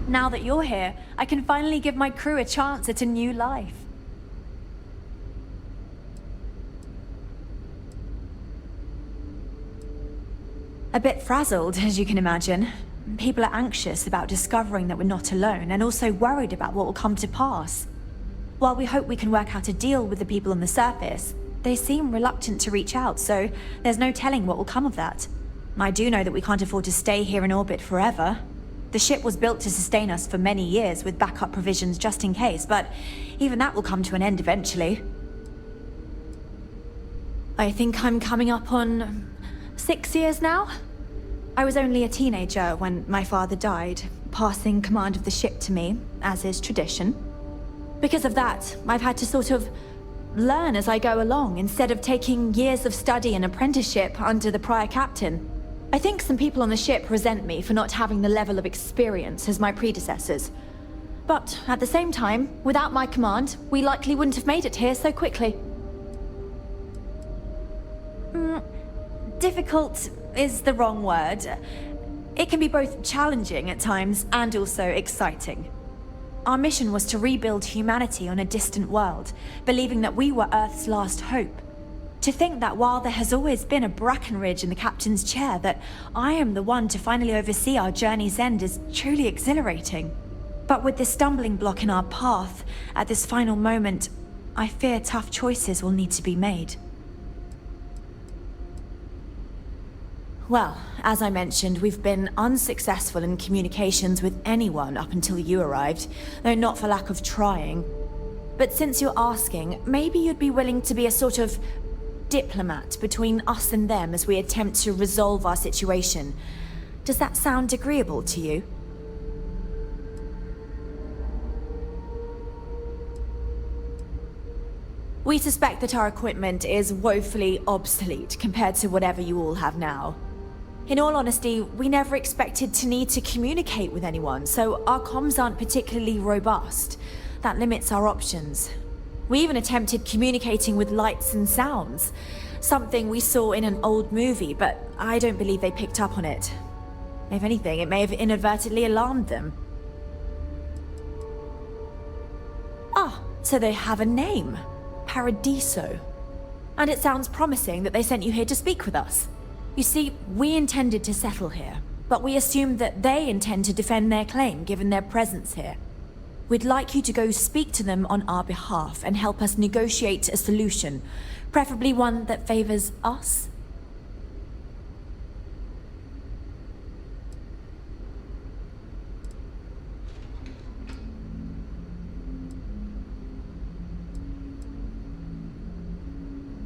Now that you're here, I can finally give my crew a chance at a new life. A bit frazzled, as you can imagine. People are anxious about discovering that we're not alone, and also worried about what will come to pass. While we hope we can work out a deal with the people on the surface, they seem reluctant to reach out, so there's no telling what will come of that. I do know that we can't afford to stay here in orbit forever. The ship was built to sustain us for many years with backup provisions just in case, but even that will come to an end eventually. I think I'm coming up on 6 years now? I was only a teenager when my father died, passing command of the ship to me, as is tradition. Because of that, I've had to sort of learn as I go along, instead of taking years of study and apprenticeship under the prior captain. I think some people on the ship resent me for not having the level of experience as my predecessors. But at the same time, without my command, we likely wouldn't have made it here so quickly. Difficult is the wrong word. It can be both challenging at times and also exciting. Our mission was to rebuild humanity on a distant world, believing that we were Earth's last hope. To think that while there has always been a Brackenridge in the captain's chair, that I am the one to finally oversee our journey's end is truly exhilarating. But with this stumbling block in our path, at this final moment, I fear tough choices will need to be made. Well, as I mentioned, we've been unsuccessful in communications with anyone up until you arrived, though not for lack of trying. But since you're asking, maybe you'd be willing to be a sort of diplomat between us and them as we attempt to resolve our situation. Does that sound agreeable to you? We suspect that our equipment is woefully obsolete compared to whatever you all have now. In all honesty, we never expected to need to communicate with anyone, so our comms aren't particularly robust. That limits our options. We even attempted communicating with lights and sounds, something we saw in an old movie, but I don't believe they picked up on it. If anything, it may have inadvertently alarmed them. Ah, so they have a name. Paradiso. And it sounds promising that they sent you here to speak with us. You see, we intended to settle here, but we assumed that they intend to defend their claim given their presence here. We'd like you to go speak to them on our behalf and help us negotiate a solution, preferably one that favors us.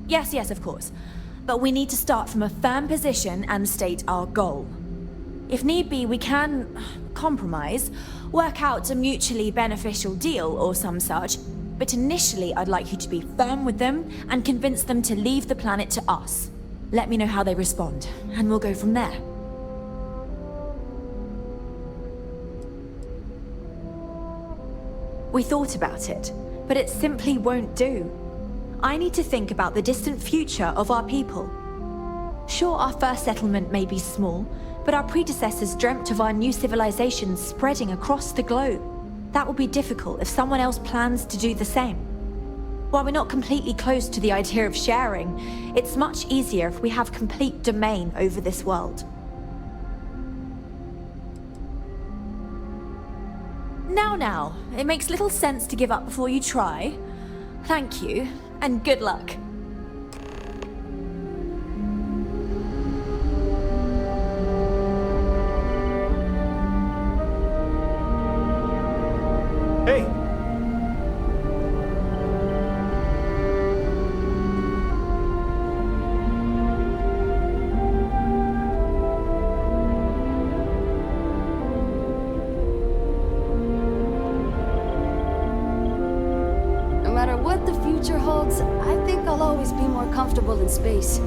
Yes, of course. But we need to start from a firm position and state our goal. If need be, we can compromise, work out a mutually beneficial deal or some such, but initially I'd like you to be firm with them and convince them to leave the planet to us. Let me know how they respond, and we'll go from there. We thought about it, but it simply won't do. I need to think about the distant future of our people. Sure, our first settlement may be small, but our predecessors dreamt of our new civilization spreading across the globe. That will be difficult if someone else plans to do the same. While we're not completely close to the idea of sharing, it's much easier if we have complete domain over this world. Now, it makes little sense to give up before you try. Thank you, and good luck. Hey! No matter what the future holds, I think I'll always be more comfortable in space.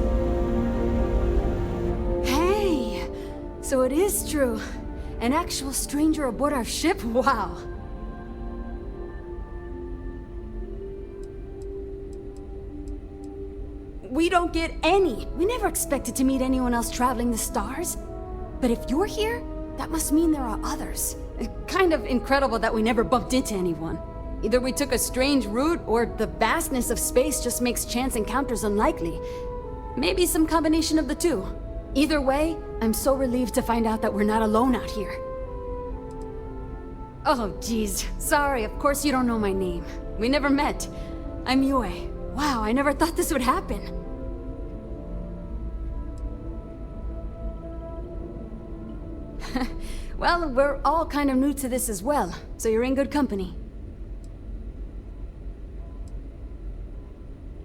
Hey! So it is true. An actual stranger aboard our ship? Wow! We don't get any. We never expected to meet anyone else traveling the stars. But if you're here, that must mean there are others. Kind of incredible that we never bumped into anyone. Either we took a strange route, or the vastness of space just makes chance encounters unlikely. Maybe some combination of the two. Either way, I'm so relieved to find out that we're not alone out here. Oh, geez. Sorry, of course you don't know my name. We never met. I'm Yue. Wow, I never thought this would happen. Well, we're all kind of new to this as well, so you're in good company.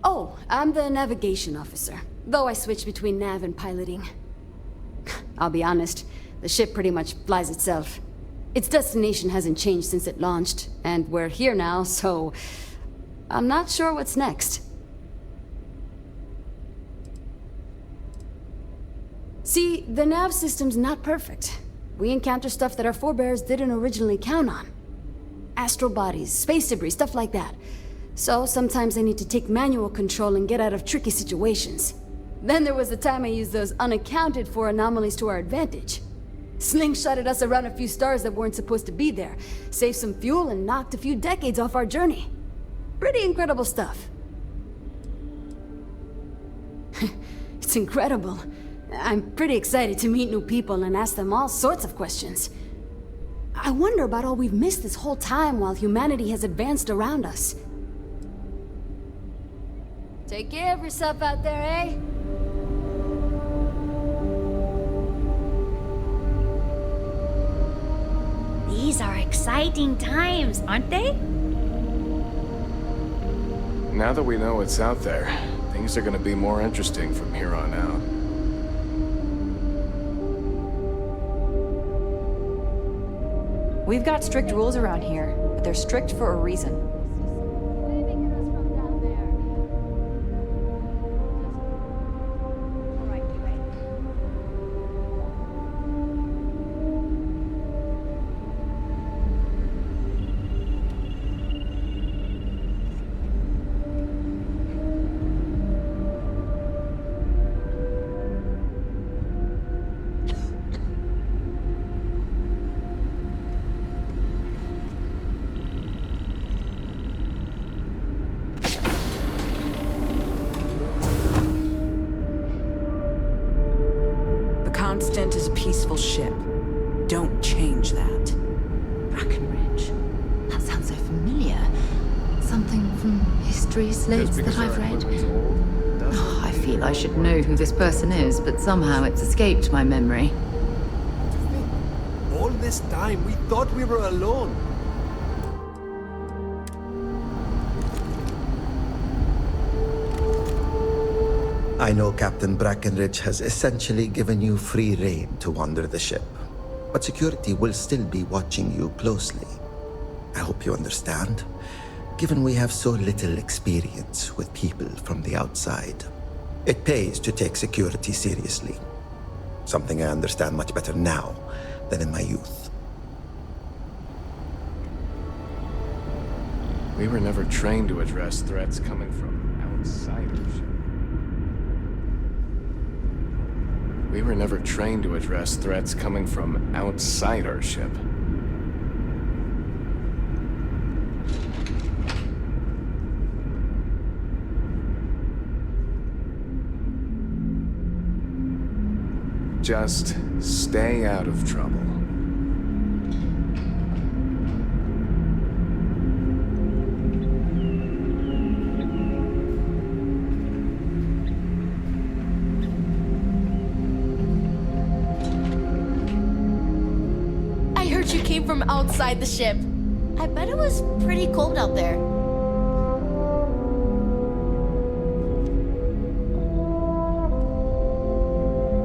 Oh, I'm the navigation officer, though I switch between nav and piloting. I'll be honest, the ship pretty much flies itself. Its destination hasn't changed since it launched, and we're here now, so I'm not sure what's next. See, the nav system's not perfect. We encounter stuff that our forebears didn't originally count on. Astral bodies, space debris, stuff like that. So sometimes I need to take manual control and get out of tricky situations. Then there was the time I used those unaccounted for anomalies to our advantage. Slingshotted us around a few stars that weren't supposed to be there, saved some fuel and knocked a few decades off our journey. Pretty incredible stuff. It's incredible. I'm pretty excited to meet new people and ask them all sorts of questions. I wonder about all we've missed this whole time while humanity has advanced around us. Take care of yourself out there, eh? These are exciting times, aren't they? Now that we know what's out there, things are gonna be more interesting from here on out. We've got strict rules around here, but they're strict for a reason. Constant is a peaceful ship. Don't change that. Brackenridge. That sounds so familiar. Something from history slates that I've read. Oh, I feel I should know who this person is, but somehow it's escaped my memory. All this time, we thought we were alone. I know Captain Brackenridge has essentially given you free rein to wander the ship, but security will still be watching you closely. I hope you understand, given we have so little experience with people from the outside. It pays to take security seriously, something I understand much better now than in my youth. We were never trained to address threats coming from outsiders. We were never trained to address threats coming from outside our ship. Just stay out of trouble. You came from outside the ship. I bet it was pretty cold out there.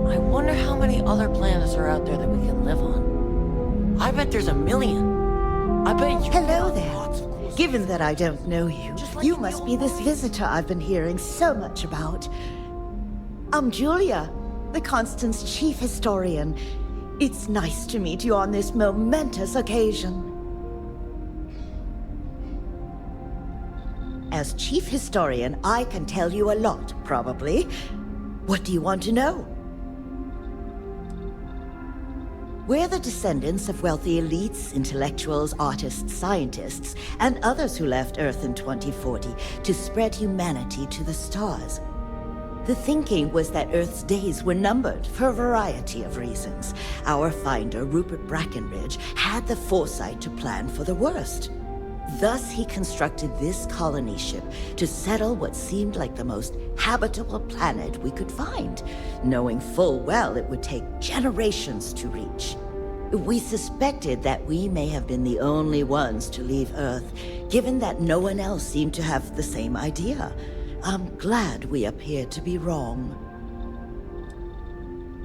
I wonder how many other planets are out there that we can live on. I bet there's a million. I bet you... Hello there. Given that I don't know you, you must be this visitor I've been hearing so much about. I'm Julia, the Constant's chief historian. It's nice to meet you on this momentous occasion. As chief historian, I can tell you a lot, probably. What do you want to know? We're the descendants of wealthy elites, intellectuals, artists, scientists, and others who left Earth in 2040 to spread humanity to the stars. The thinking was that Earth's days were numbered for a variety of reasons. Our finder, Rupert Brackenridge, had the foresight to plan for the worst. Thus, he constructed this colony ship to settle what seemed like the most habitable planet we could find, knowing full well it would take generations to reach. We suspected that we may have been the only ones to leave Earth, given that no one else seemed to have the same idea. I'm glad we appear to be wrong.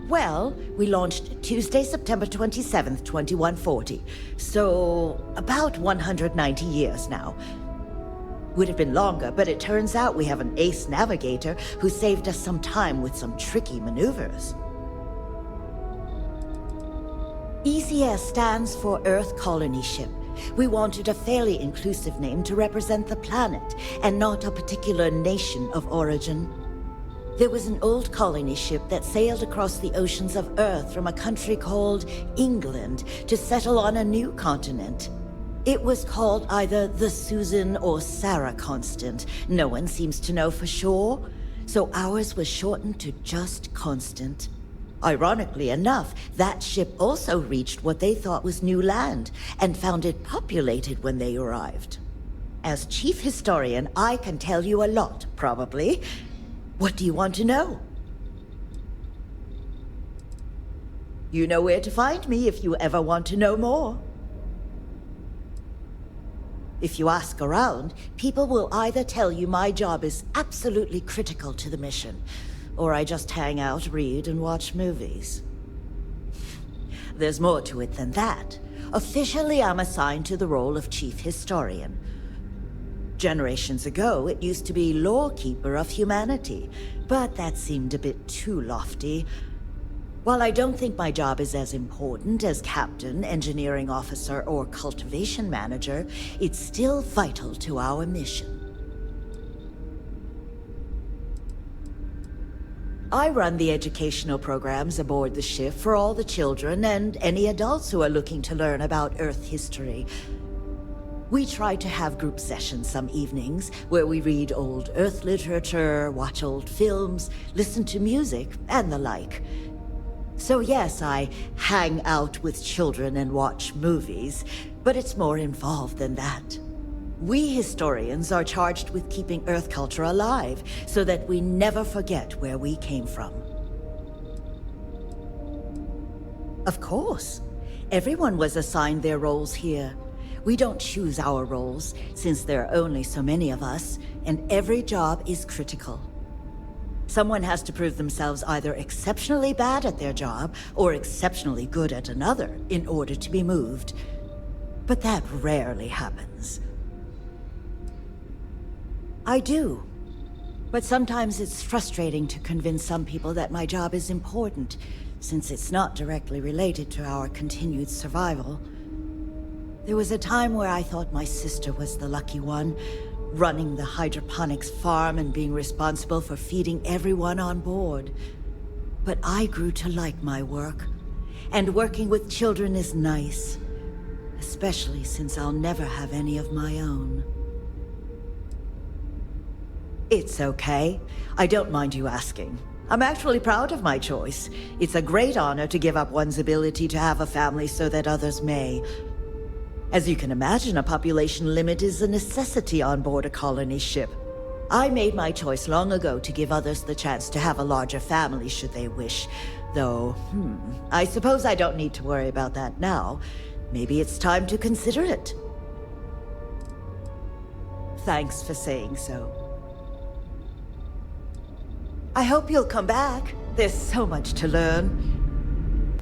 Well, we launched Tuesday, September 27th, 2140. So, about 190 years now. Would have been longer, but it turns out we have an ace navigator who saved us some time with some tricky maneuvers. ECS stands for Earth Colony Ship. We wanted a fairly inclusive name to represent the planet, and not a particular nation of origin. There was an old colony ship that sailed across the oceans of Earth from a country called England to settle on a new continent. It was called either the Susan or Sarah Constant. No one seems to know for sure, so ours was shortened to just Constant. Ironically enough, that ship also reached what they thought was new land, and found it populated when they arrived. As chief historian, I can tell you a lot, probably. What do you want to know? You know where to find me if you ever want to know more. If you ask around, people will either tell you my job is absolutely critical to the mission, or I just hang out, read, and watch movies. There's more to it than that. Officially, I'm assigned to the role of chief historian. Generations ago, it used to be lawkeeper of humanity, but that seemed a bit too lofty. While I don't think my job is as important as captain, engineering officer, or cultivation manager, it's still vital to our mission. I run the educational programs aboard the ship for all the children and any adults who are looking to learn about Earth history. We try to have group sessions some evenings, where we read old Earth literature, watch old films, listen to music, and the like. So yes, I hang out with children and watch movies, but it's more involved than that. We historians are charged with keeping Earth culture alive, so that we never forget where we came from. Of course. Everyone was assigned their roles here. We don't choose our roles, since there are only so many of us, and every job is critical. Someone has to prove themselves either exceptionally bad at their job, or exceptionally good at another, in order to be moved. But that rarely happens. I do. But sometimes it's frustrating to convince some people that my job is important, since it's not directly related to our continued survival. There was a time where I thought my sister was the lucky one, running the hydroponics farm and being responsible for feeding everyone on board. But I grew to like my work, and working with children is nice, especially since I'll never have any of my own. It's okay. I don't mind you asking. I'm actually proud of my choice. It's a great honor to give up one's ability to have a family so that others may. As you can imagine, a population limit is a necessity on board a colony ship. I made my choice long ago to give others the chance to have a larger family should they wish. Though, I suppose I don't need to worry about that now. Maybe it's time to consider it. Thanks for saying so. I hope you'll come back. There's so much to learn.